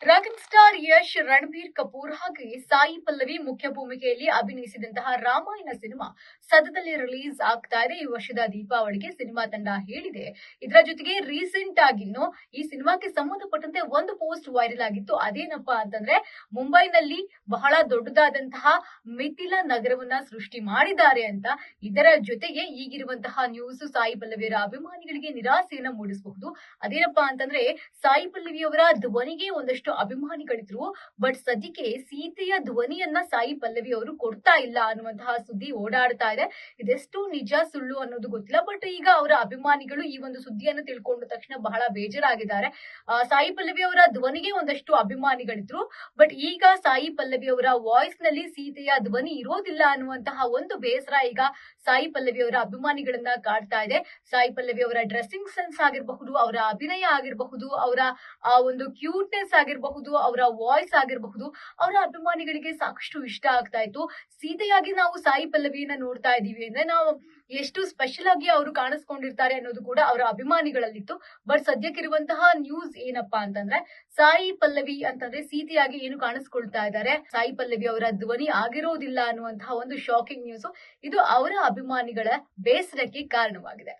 Rocking star Yash, Ranbir Kapoor ಹಾಗೆ ಸಾಯಿ ಪಲ್ಲವಿ ಮುಖ್ಯ ಭೂಮಿಕೆಯಲ್ಲಿ ಅಭಿನಯಿಸಿದಂತಹ Ramayana cinema ಸದ್ಯದಲ್ಲೇ ರಿಲೀಸ್ ಆಗ್ತಾ ಇದೆ. ಈ ವರ್ಷದ ದೀಪಾವಳಿಗೆ ಸಿನಿಮಾ ತಂಡ ಹೇಳಿದೆ. ಇದರ ಜೊತೆಗೆ ರೀಸೆಂಟ್ ಆಗಿನ್ನು ಈ ಸಿನಿಮಾಕ್ಕೆ ಸಂಬಂಧಪಟ್ಟಂತೆ ಒಂದು ಪೋಸ್ಟ್ ವೈರಲ್ ಆಗಿತ್ತು. ಅದೇನಪ್ಪಾ ಅಂತಂದ್ರೆ, ಮುಂಬೈನಲ್ಲಿ ಬಹಳ ದೊಡ್ಡದಾದಂತಹ ಮಿಥಿಲ ನಗರವನ್ನ ಸೃಷ್ಟಿ ಮಾಡಿದ್ದಾರೆ ಅಂತ. ಇದರ ಜೊತೆಗೆ ಈಗಿರುವಂತಹ ನ್ಯೂಸ್ ಸಾಯಿ ಪಲ್ಲವಿಯವರ ಅಭಿಮಾನಿಗಳಿಗೆ ನಿರಾಸೆಯನ್ನ ಮೂಡಿಸಬಹುದು. ಅದೇನಪ್ಪಾ ಅಂತಂದ್ರೆ, ಸಾಯಿ ಪಲ್ಲವಿಯವರ ಧ್ವನಿಗೆ ಒಂದಷ್ಟು ಅಭಿಮಾನಿಗಳಿದ್ರು. ಬಟ್ ಸದ್ಯಕ್ಕೆ ಸೀತೆಯ ಧ್ವನಿಯನ್ನ ಸಾಯಿ ಪಲ್ಲವಿ ಅವರು ಕೊಡ್ತಾ ಇಲ್ಲ ಅನ್ನುವಂತಹ ಸುದ್ದಿ ಓಡಾಡ್ತಾ ಇದೆ. ಇದೆಷ್ಟು ನಿಜ ಸುಳ್ಳು ಅನ್ನೋದು ಗೊತ್ತಿಲ್ಲ. ಬಟ್ ಈಗ ಅವರ ಅಭಿಮಾನಿಗಳು ಈ ಒಂದು ಸುದ್ದಿಯನ್ನು ತಿಳ್ಕೊಂಡ ತಕ್ಷಣ ಬಹಳ ಬೇಜಾರಾಗಿದ್ದಾರೆ. ಸಾಯಿ ಪಲ್ಲವಿ ಅವರ ಧ್ವನಿಗೆ ಒಂದಷ್ಟು ಅಭಿಮಾನಿಗಳಿದ್ರು. ಬಟ್ ಈಗ ಸಾಯಿ ಪಲ್ಲವಿ ಅವರ ವಾಯ್ಸ್ ನಲ್ಲಿ ಸೀತೆಯ ಧ್ವನಿ ಇರೋದಿಲ್ಲ ಅನ್ನುವಂತಹ ಒಂದು ಬೇಸರ ಈಗ ಸಾಯಿ ಪಲ್ಲವಿ ಅವರ ಅಭಿಮಾನಿಗಳನ್ನ ಕಾಡ್ತಾ ಇದೆ. ಸಾಯಿ ಪಲ್ಲವಿ ಅವರ ಡ್ರೆಸ್ಸಿಂಗ್ ಸೆನ್ಸ್ ಆಗಿರಬಹುದು, ಅವರ ಅಭಿನಯ ಆಗಿರಬಹುದು, ಅವರ ಆ ಒಂದು ಕ್ಯೂಟ್ನೆಸ್ ಆಗಿರಬಹುದು, ಅವರ ವಾಯ್ಸ್ ಆಗಿರಬಹುದು, ಅವರ ಅಭಿಮಾನಿಗಳಿಗೆ ಸಾಕಷ್ಟು ಇಷ್ಟ ಆಗ್ತಾ ಇತ್ತು. ಸೀತೆಯಾಗಿ ನಾವು ಸಾಯಿ ಪಲ್ಲವಿಯನ್ನ ನೋಡ್ತಾ ಇದೀವಿ ಅಂದ್ರೆ ನಾವು ಎಷ್ಟು ಸ್ಪೆಷಲ್ ಆಗಿ ಅವರು ಕಾಣಿಸ್ಕೊಂಡಿರ್ತಾರೆ ಅನ್ನೋದು ಕೂಡ ಅವರ ಅಭಿಮಾನಿಗಳಲ್ಲಿತ್ತು. ಬಟ್ ಸದ್ಯಕ್ಕಿರುವಂತಹ ನ್ಯೂಸ್ ಏನಪ್ಪಾ ಅಂತಂದ್ರೆ, ಸಾಯಿ ಪಲ್ಲವಿ ಅಂತಂದ್ರೆ ಸೀತೆಯಾಗಿ ಏನು ಕಾಣಿಸ್ಕೊಳ್ತಾ ಇದ್ದಾರೆ, ಸಾಯಿ ಪಲ್ಲವಿ ಅವರ ಧ್ವನಿ ಆಗಿರೋದಿಲ್ಲ ಅನ್ನುವಂತಹ ಒಂದು ಶಾಕಿಂಗ್ ನ್ಯೂಸ್. ಇದು ಅವರ ಅಭಿಮಾನಿಗಳ ಬೇಸರಕ್ಕೆ ಕಾರಣವಾಗಿದೆ.